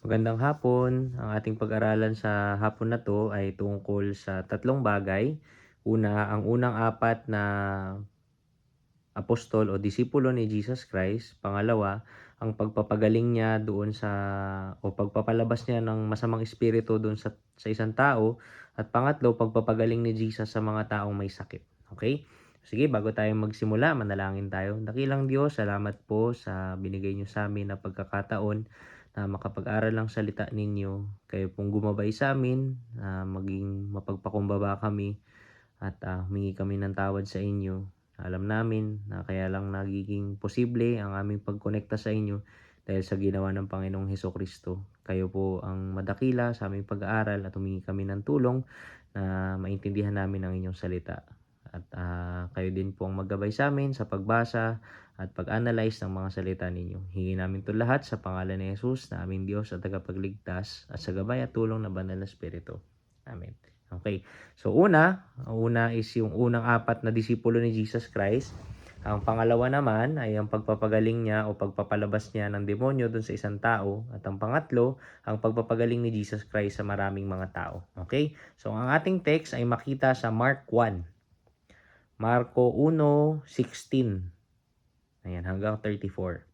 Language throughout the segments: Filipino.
Magandang hapon. Ang ating pag-aralan sa hapon na 'to ay tungkol sa tatlong bagay. Ang unang apat na apostol o disipulo ni Jesus Christ. Pangalawa, ang pagpapagaling niya doon o pagpapalabas niya ng masamang espiritu doon sa isang tao. At pangatlo, pagpapagaling ni Jesus sa mga taong may sakit. Okay? Sige, bago tayo magsimula, manalangin tayo. Dakilang Diyos, salamat po sa binigay niyo sa amin na pagkakataon na makapag-aral ng salita ninyo. Kayo pong gumabay sa amin, na maging mapagpakumbaba kami at humingi kami ng tawad sa inyo. Alam namin na kaya lang nagiging posible ang aming pagkonekta sa inyo dahil sa ginawa ng Panginoong Hesukristo. Kayo po ang madakila sa aming pag-aaral at humingi kami ng tulong na maintindihan namin ang inyong salita. At kayo din po ang maggabay sa amin sa pagbasa at pag-analyze ng mga salita ninyo. Hingi namin ito lahat sa pangalan ni Jesus na aming Diyos at tagapagligtas at sa gabay at tulong ng Banal na Espiritu. Amen. Okay. So ang una is yung unang apat na disipulo ni Jesus Christ. Ang pangalawa naman ay ang pagpapagaling niya o pagpapalabas niya ng demonyo dun sa isang tao. At ang pangatlo, ang pagpapagaling ni Jesus Christ sa maraming mga tao. Okay? So ang ating text ay makita sa Mark 1. Marko 1:16. Ayan, hanggang 34.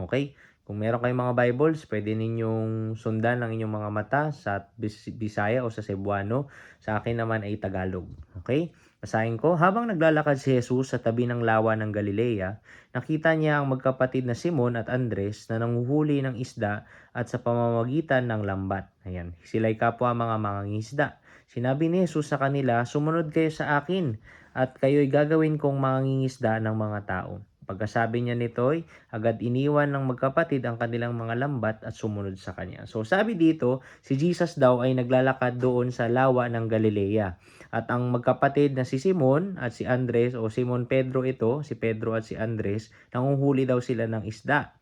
Okay? Kung meron kayong mga Bibles, pwede ninyong sundan ang inyong mga mata sa Bisaya o sa Cebuano. Sa akin naman ay Tagalog. Okay? Basahin ko. Habang naglalakad si Jesus sa tabi ng lawa ng Galilea, nakita niya ang magkapatid na Simon at Andres na nanguhuli ng isda at sa pamamagitan ng lambat. Ayan. Sila'y kapwa mga mangingisda. Sinabi ni Jesus sa kanila, "Sumunod kayo sa akin at kayo'y gagawin kong mangingisda ng mga tao." Pagkasabi niya nito'y agad iniwan ng magkapatid ang kanilang mga lambat at sumunod sa kanya. So sabi dito, si Jesus daw ay naglalakad doon sa lawa ng Galilea. At ang magkapatid na si Simon at si Andres o Simon Pedro ito, si Pedro at si Andres, nanguhuli daw sila ng isda.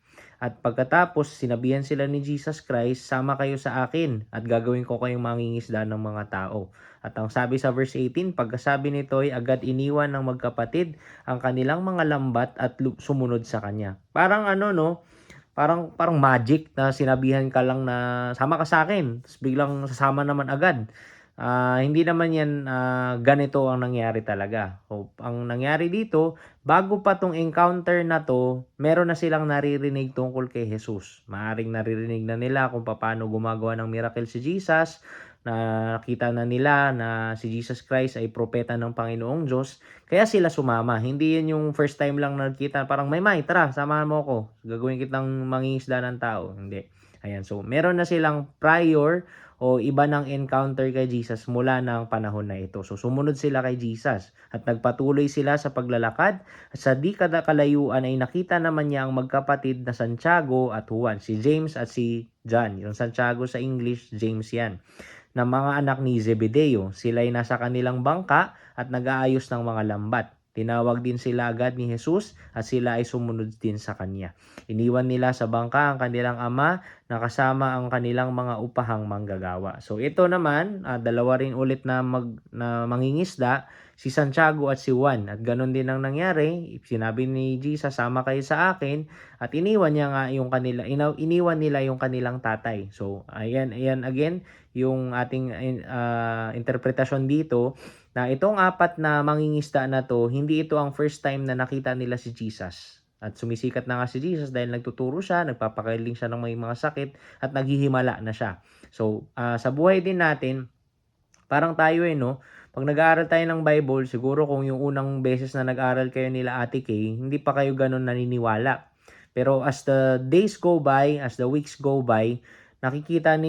At pagkatapos, sinabihan sila ni Jesus Christ, "Sama kayo sa akin at gagawin ko kayong mangingisda ng mga tao." At ang sabi sa verse 18, pagkasabi nito ay agad iniwan ng magkapatid ang kanilang mga lambat at sumunod sa kanya. Parang ano no, parang magic na sinabihan ka lang na sama ka sa akin, tapos biglang sasama naman agad. Hindi naman yan ganito ang nangyari talaga. So, ang nangyari dito, bago pa tong encounter na to, meron na silang naririnig tungkol kay Jesus. Maaring naririnig na nila kung paano gumagawa ng miracle si Jesus, na nakita na nila na si Jesus Christ ay propeta ng Panginoong Diyos, kaya sila sumama. Hindi yan yung first time lang nagkita, parang may tara, samahan mo ako. Gagawin kitang mangingisda ng tao. Hindi. Ayan, so meron na silang prior o iba ng encounter kay Jesus mula ng panahon na ito. So sumunod sila kay Jesus at nagpatuloy sila sa paglalakad at sa di kalayuan ay nakita naman niya ang magkapatid na Santiago at Juan, si James at si John. Yung Santiago sa English, James yan, na mga anak ni Zebedeo. Sila ay nasa kanilang bangka at nag-aayos ng mga lambat. Tinawag din sila agad ni Jesus at sila ay sumunod din sa kanya. Iniwan nila sa bangka ang kanilang ama na kasama ang kanilang mga upahang manggagawa. So ito naman, dalawa rin ulit na mangingisda, si Santiago at si Juan. At ganun din ang nangyari. Sinabi ni Jesus, "Sama kayo sa akin." At iniwan nila yung kanilang tatay. So ayan again yung ating interpretasyon dito na itong apat na mangingisda na to, hindi ito ang first time na nakita nila si Jesus. At sumisikat na nga si Jesus dahil nagtuturo siya, nagpapakaling siya ng may mga sakit at naghihimala na siya. So, sa buhay din natin, parang tayo no, pag nag-aaral tayo ng Bible, siguro kung yung unang beses na nag-aral kayo nila Ate Kay, hindi pa kayo ganun naniniwala. Pero as the days go by, as the weeks go by, nakikita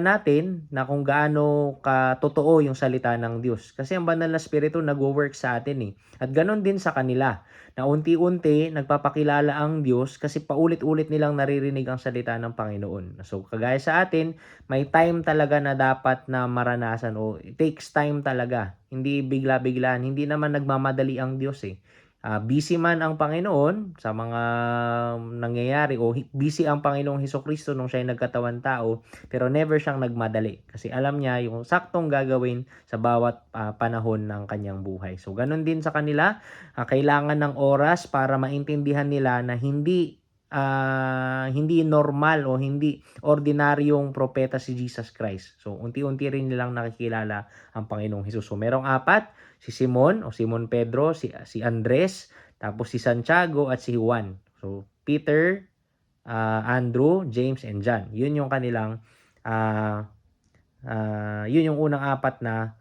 natin na kung gaano katotoo yung salita ng Diyos. Kasi ang banal na spirito nagwo-work sa atin eh. At ganon din sa kanila, na unti-unti nagpapakilala ang Diyos kasi paulit-ulit nilang naririnig ang salita ng Panginoon. So kagaya sa atin, may time talaga na dapat na maranasan o it takes time talaga. Hindi bigla-biglaan, hindi naman nagmamadali ang Diyos eh. Busy man ang Panginoon sa mga nangyayari o busy ang Panginoong Hesukristo nung siya ay nagkatawan tao, pero never siyang nagmadali kasi alam niya yung saktong gagawin sa bawat panahon ng kanyang buhay. So ganun din sa kanila, kailangan ng oras para maintindihan nila na hindi hindi normal o hindi ordinaryong propeta si Jesus Christ. So, unti-unti rin nilang nakikilala ang Panginoong Hesus. So, merong apat, si Simon o Simon Pedro, si Andres, tapos si Santiago at si Juan. So, Peter, Andrew, James, and John. Yun yung kanilang, yun yung unang apat na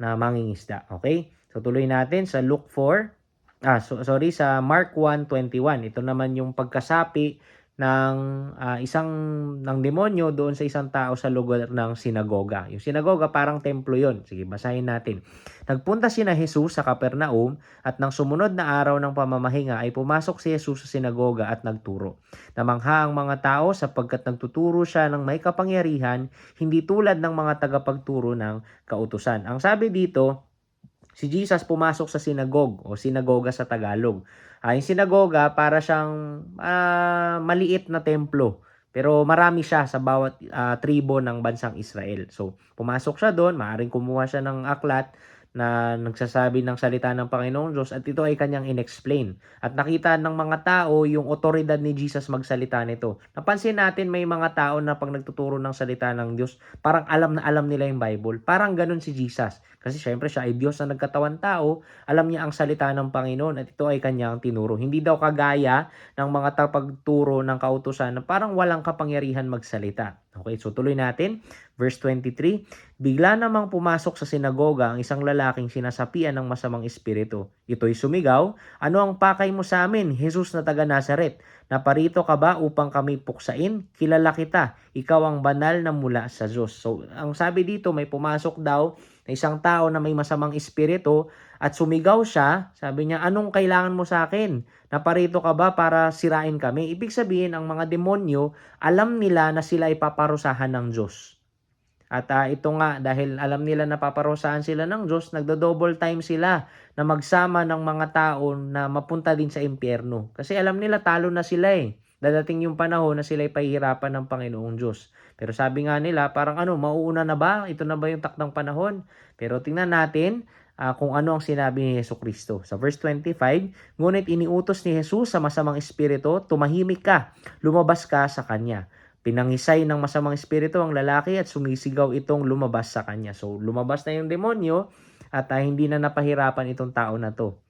mangingisda. Okay? So, tuloy natin sa Luke 4. Sa Mark 1:21. Ito naman yung pagkasapi ng ng demonyo doon sa isang tao sa lugar ng sinagoga. Yung sinagoga parang templo yon. Sige, basahin natin. Nagpunta sina Jesus sa Capernaum at nang sumunod na araw ng pamamahinga ay pumasok si Jesus sa sinagoga at nagturo. Namangha ang mga tao sapagkat nagtuturo siya ng may kapangyarihan, hindi tulad ng mga tagapagturo ng kautusan. Ang sabi dito, si Jesus pumasok sa sinagog o sinagoga sa Tagalog. Yung sinagoga para siyang maliit na templo. Pero marami siya sa bawat tribo ng bansang Israel. So, pumasok siya doon, maaaring kumuha siya ng aklat na nagsasabi ng salita ng Panginoong Diyos at ito ay kanyang inexplain. At nakita ng mga tao yung otoridad ni Jesus magsalita nito. Napansin natin may mga tao na pag nagtuturo ng salita ng Diyos, parang alam na alam nila yung Bible. Parang ganun si Jesus. Kasi syempre siya ay Diyos na nagkatawan tao, alam niya ang salita ng Panginoon at ito ay kanyang tinuro. Hindi daw kagaya ng mga tapagturo ng kautusan na parang walang kapangyarihan magsalita. Okay, so tuloy natin. Verse 23, bigla namang pumasok sa sinagoga ang isang lalaking sinasapian ng masamang espiritu. Ito'y sumigaw, ano ang pakay mo sa amin, Jesus na taga Nazaret? Naparito ka ba upang kami puksain? Kilala kita, ikaw ang banal na mula sa Diyos. So, ang sabi dito, may pumasok daw na isang tao na may masamang espiritu at sumigaw siya, sabi niya, anong kailangan mo sa akin? Naparito ka ba para sirain kami? Ibig sabihin, ang mga demonyo, alam nila na sila ay paparusahan ng Diyos. At ito nga, dahil alam nila na paparusahan sila ng Diyos, nagdo-double time sila na magsama ng mga tao na mapunta din sa impyerno. Kasi alam nila talo na sila eh. Dadating yung panahon na sila ay pahihirapan ng Panginoong Diyos. Pero sabi nga nila, parang mauuna na ba? Ito na ba yung takdang panahon? Pero tingnan natin kung ano ang sinabi ni Jesucristo. Sa verse 25, ngunit iniutos ni Jesus sa masamang espiritu, tumahimik ka, lumabas ka sa kanya. Pinangisay ng masamang espiritu ang lalaki at sumisigaw itong lumabas sa kanya. So, lumabas na yung demonyo at hindi na napahirapan itong tao na to.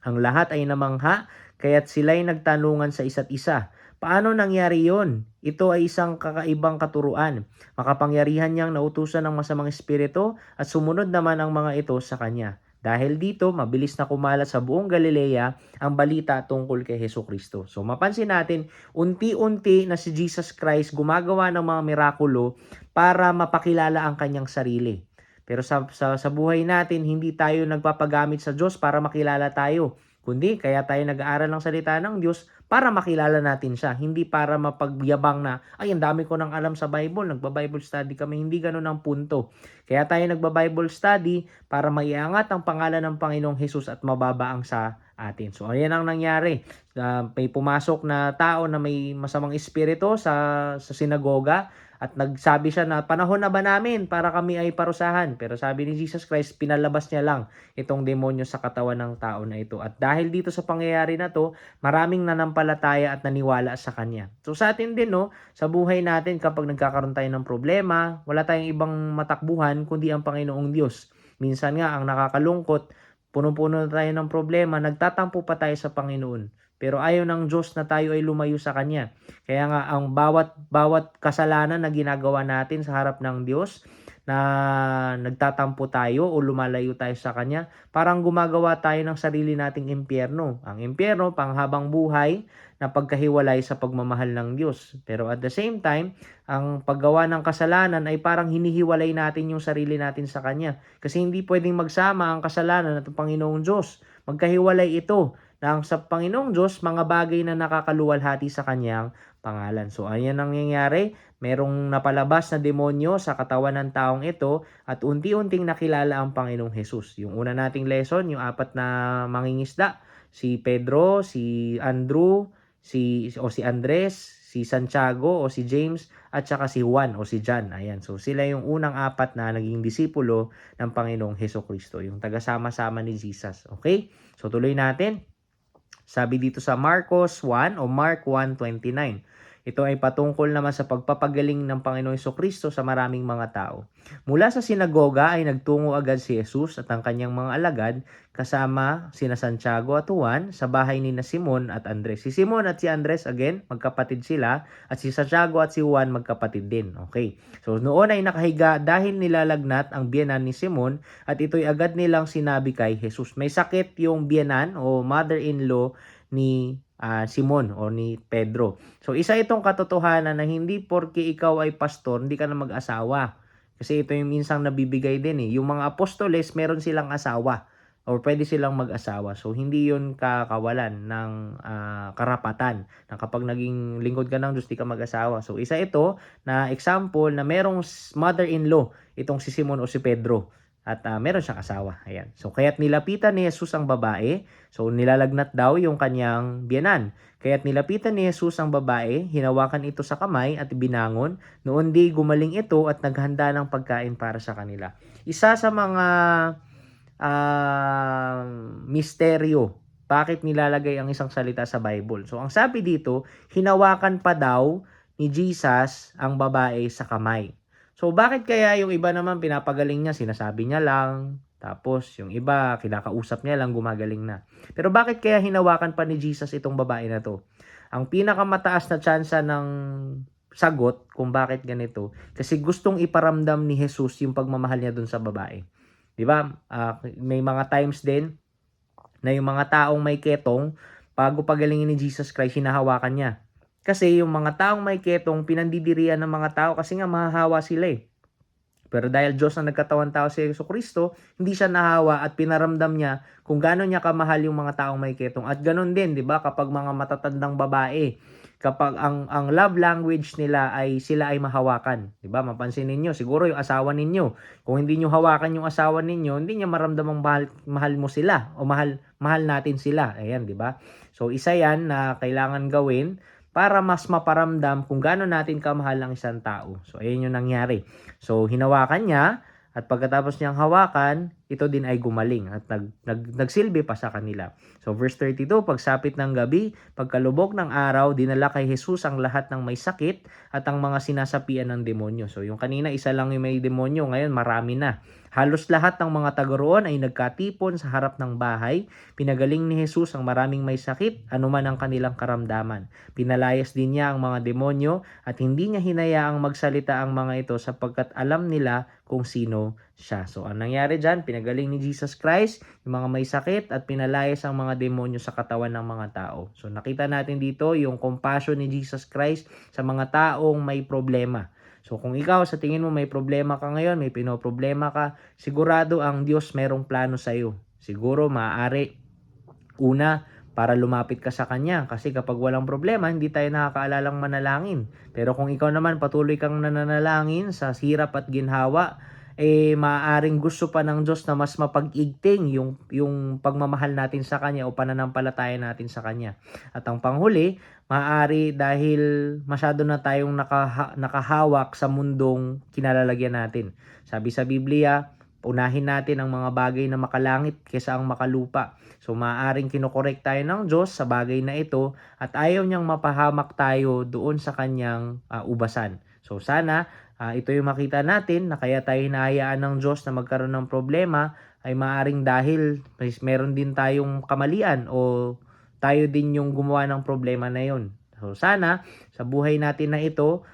Ang lahat ay namangha, kaya't sila'y nagtanungan sa isa't isa. Paano nangyari yon? Ito ay isang kakaibang katuruan. Makapangyarihan niyang nautusan ng masamang espiritu at sumunod naman ang mga ito sa kanya. Dahil dito, mabilis na kumalat sa buong Galilea ang balita tungkol kay Jesucristo. So mapansin natin, unti-unti na si Jesus Christ gumagawa ng mga mirakulo para mapakilala ang kanyang sarili. Pero sa buhay natin, hindi tayo nagpapagamit sa Diyos para makilala tayo. Kundi kaya tayo nag-aaral ng salita ng Diyos para makilala natin siya. Hindi para mapagyabang na, ay, ang dami ko nang alam sa Bible, nagba-Bible study kami. Hindi ganun ang punto. Kaya tayo nagba-Bible study para maiangat ang pangalan ng Panginoong Hesus at mababa ang sa atin. So, ayan ang nangyari. May pumasok na tao na may masamang espiritu sa sinagoga at nagsabi siya na panahon na ba namin para kami ay parusahan. Pero sabi ni Jesus Christ, pinalabas niya lang itong demonyo sa katawan ng tao na ito. At dahil dito sa pangyayari na to, maraming nanampalataya at naniwala sa kanya. So sa atin din, sa buhay natin kapag nagkakaroon tayo ng problema, wala tayong ibang matakbuhan kundi ang Panginoong Diyos. Minsan nga, ang nakakalungkot, puno-puno na tayo ng problema, nagtatampo pa tayo sa Panginoon. Pero ayaw ng Diyos na tayo ay lumayo sa Kanya. Kaya nga ang bawat kasalanan na ginagawa natin sa harap ng Diyos, na nagtatampo tayo o lumalayo tayo sa Kanya, parang gumagawa tayo ng sarili nating impyerno. Ang impyerno, panghabang buhay na pagkahiwalay sa pagmamahal ng Diyos. Pero at the same time, ang paggawa ng kasalanan ay parang hinihiwalay natin yung sarili natin sa Kanya. Kasi hindi pwedeng magsama ang kasalanan at ang Panginoong Diyos. Magkahiwalay ito na ang sa Panginoong Diyos, mga bagay na nakakaluwalhati sa Kanyang pangalan. So, ayan ang nangyayari. Merong napalabas na demonyo sa katawan ng taong ito at unti-unting nakilala ang Panginoong Hesus. Yung una nating lesson, yung apat na mangingisda, si Pedro, si Andrew, si Andres, si Santiago o si James, at saka si Juan o si John. Ayan. So, sila yung unang apat na naging disipulo ng Panginoong Hesukristo. Yung tagasama-sama ni Jesus. Okay? So, tuloy natin. Sabi dito sa Marcos 1 o Mark 1:29. Ito ay patungkol naman sa pagpapagaling ng Panginoong Jesucristo sa maraming mga tao. Mula sa sinagoga ay nagtungo agad si Jesus at ang kanyang mga alagad kasama sina Santiago at Juan sa bahay ni na Simon at Andres. Si Simon at si Andres, again, magkapatid sila, at si Santiago at si Juan magkapatid din. Okay. So noon ay nakahiga dahil nilalagnat ang biyenan ni Simon at ito'y agad nilang sinabi kay Jesus. May sakit yung biyenan o mother-in-law ni Simon o ni Pedro. So isa itong katotohanan na hindi porke ikaw ay pastor, hindi ka na mag-asawa. Kasi ito yung minsang nabibigay din eh. Yung mga apostoles, meron silang asawa or pwede silang mag-asawa. So hindi yun kakawalan ng karapatan na kapag naging lingkod ka ng Diyos, di ka mag-asawa. So isa ito na example na merong mother-in-law itong si Simon o si Pedro. At meron siyang asawa. Ayan. So kaya't nilapitan ni Jesus ang babae. So nilalagnat daw yung kanyang biyenan. Kaya't nilapitan ni Jesus ang babae, hinawakan ito sa kamay at binangon. Noon di gumaling ito at naghanda ng pagkain para sa kanila. Isa sa mga misteryo bakit nilalagay ang isang salita sa Bible. So ang sabi dito, hinawakan pa daw ni Jesus ang babae sa kamay. So bakit kaya yung iba naman pinapagaling niya, sinasabi niya lang, tapos yung iba kinakausap niya lang, gumagaling na. Pero bakit kaya hinawakan pa ni Jesus itong babae na to? Ang pinakamataas na tsansa ng sagot kung bakit ganito, kasi gustong iparamdam ni Jesus yung pagmamahal niya dun sa babae. 'Di ba? May mga times din na yung mga taong may ketong, bago pagalingin ni Jesus Christ, hinahawakan niya. Kasi yung mga taong may ketong, pinandidirian ng mga tao kasi nga mahahawa sila eh. Pero dahil Diyos na nagkatawan tao si Jesucristo, hindi siya nahawa at pinaramdam niya kung gaano niya kamahal yung mga taong may ketong. At ganun din, 'di ba, kapag mga matatandang babae, kapag ang love language nila ay sila ay mahawakan, 'di ba? Mapansin ninyo, siguro yung asawa ninyo, kung hindi niyo hawakan yung asawa ninyo, hindi niya maramdamang mahal mo sila o mahal natin sila. Ayan, 'di ba? So isa 'yan na kailangan gawin para mas maparamdam kung gaano natin kamahal ang isang tao. So ayun yung nangyari. So hinawakan niya at pagkatapos niyang hawakan, ito din ay gumaling at nagsilbi pa sa kanila. So verse 32, pagsapit ng gabi, pagkalubog ng araw, dinala kay Jesus ang lahat ng may sakit at ang mga sinasapian ng demonyo. So yung kanina isa lang yung may demonyo, ngayon marami na. Halos lahat ng mga taga roon ay nagkatipon sa harap ng bahay. Pinagaling ni Jesus ang maraming may sakit, anuman ang kanilang karamdaman. Pinalayas din niya ang mga demonyo at hindi niya hinayaang magsalita ang mga ito sapagkat alam nila kung sino siya. So, ang nangyari dyan, pinagaling ni Jesus Christ yung mga may sakit at pinalayas ang mga demonyo sa katawan ng mga tao. So, nakita natin dito yung compassion ni Jesus Christ sa mga taong may problema. So, kung ikaw sa tingin mo may problema ka ngayon, may pinoproblema ka, sigurado ang Diyos merong plano sa iyo. Siguro, maaari, una, para lumapit ka sa Kanya. Kasi kapag walang problema, hindi tayo nakakaalalang manalangin. Pero kung ikaw naman patuloy kang nananalangin sa hirap at ginhawa, maaaring gusto pa ng Diyos na mas mapag-igting yung pagmamahal natin sa Kanya o pananampalataya natin sa Kanya. At ang panghuli, maaari dahil masyado na tayong nakahawak sa mundong kinalalagyan natin. Sabi sa Biblia, unahin natin ang mga bagay na makalangit kaysa ang makalupa. So maaaring kinokorek tayo ng Diyos sa bagay na ito at ayaw niyang mapahamak tayo doon sa kanyang ubasan. So sana ito yung makita natin na kaya tayo hinahayaan ng Diyos na magkaroon ng problema ay maaaring dahil meron din tayong kamalian o tayo din yung gumawa ng problema na yun. So sana sa buhay natin na ito,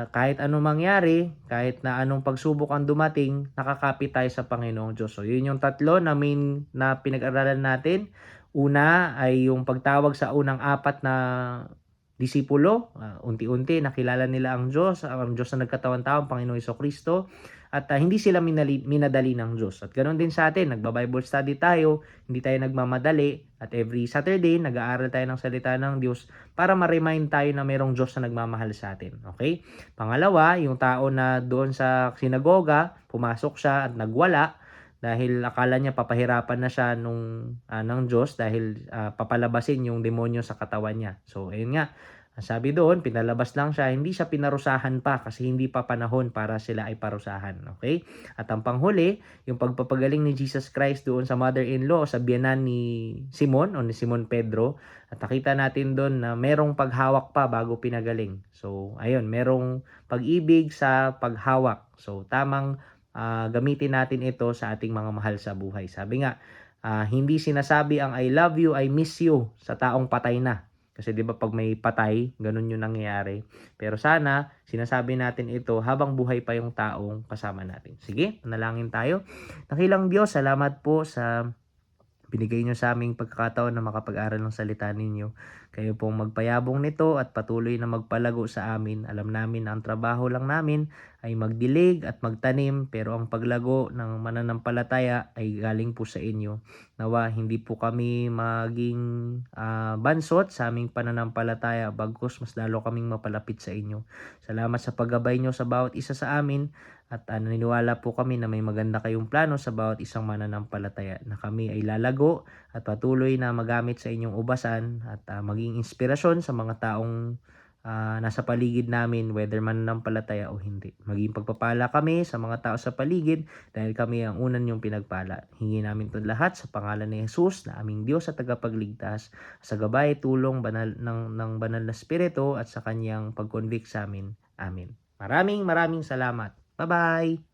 kahit anong mangyari, kahit na anong pagsubok ang dumating, nakakapit tayo sa Panginoong Diyos. So yun yung tatlo na main na pinag-aralan natin. Una ay yung pagtawag sa unang apat na disipulo, unti-unti nakilala nila ang Diyos na nagkatawan tao, ang Panginoong Jesucristo, at hindi sila minadali ng Diyos. At ganoon din sa atin, nagba-Bible study tayo, hindi tayo nagmamadali, at every Saturday, nag-aaral tayo ng salita ng Diyos para ma-remind tayo na mayroong Diyos na nagmamahal sa atin. Okay? Pangalawa, yung tao na doon sa sinagoga, pumasok siya at nagwala, dahil akala niya papahirapan na siya ng Diyos dahil papalabasin yung demonyo sa katawan niya. So, ayun nga, Sabi doon, pinalabas lang siya, hindi siya pinarusahan pa kasi hindi pa panahon para sila ay parusahan. Okay? At ang panghuli, yung pagpapagaling ni Jesus Christ doon sa mother-in-law o sa biyanan ni Simon o ni Simon Pedro. At nakita natin doon na merong paghawak pa bago pinagaling. So, ayun, merong pag-ibig sa paghawak. So, tamang gamitin natin ito sa ating mga mahal sa buhay. Sabi nga, hindi sinasabi ang I love you, I miss you sa taong patay na. Kasi 'di ba pag may patay, ganun yung nangyayari. Pero sana sinasabi natin ito habang buhay pa yung taong kasama natin. Sige, manalangin tayo. Dakilang Diyos, salamat po sa binigay niyo sa aming pagkakataon na makapag-aral ng salita ninyo. Kayo pong magpayabong nito at patuloy na magpalago sa amin. Alam namin na ang trabaho lang namin ay magdilig at magtanim, pero ang paglago ng mananampalataya ay galing po sa inyo. Nawa hindi po kami maging bansot sa aming pananampalataya, bagkus mas lalo kaming mapalapit sa inyo. Salamat sa paggabay niyo sa bawat isa sa amin. At naniniwala po kami na may maganda kayong plano sa bawat isang mananampalataya, na kami ay lalago at patuloy na magamit sa inyong ubasan at maging inspirasyon sa mga taong nasa paligid namin, whether mananampalataya o hindi. Maging pagpapala kami sa mga tao sa paligid dahil kami ang unan yung pinagpala. Hingi namin ito lahat sa pangalan ni Jesus na aming Diyos at tagapagligtas, sa gabay tulong ng banal na Espiritu at sa kanyang pag-convict sa amin. Amen. Maraming salamat. Bye-bye!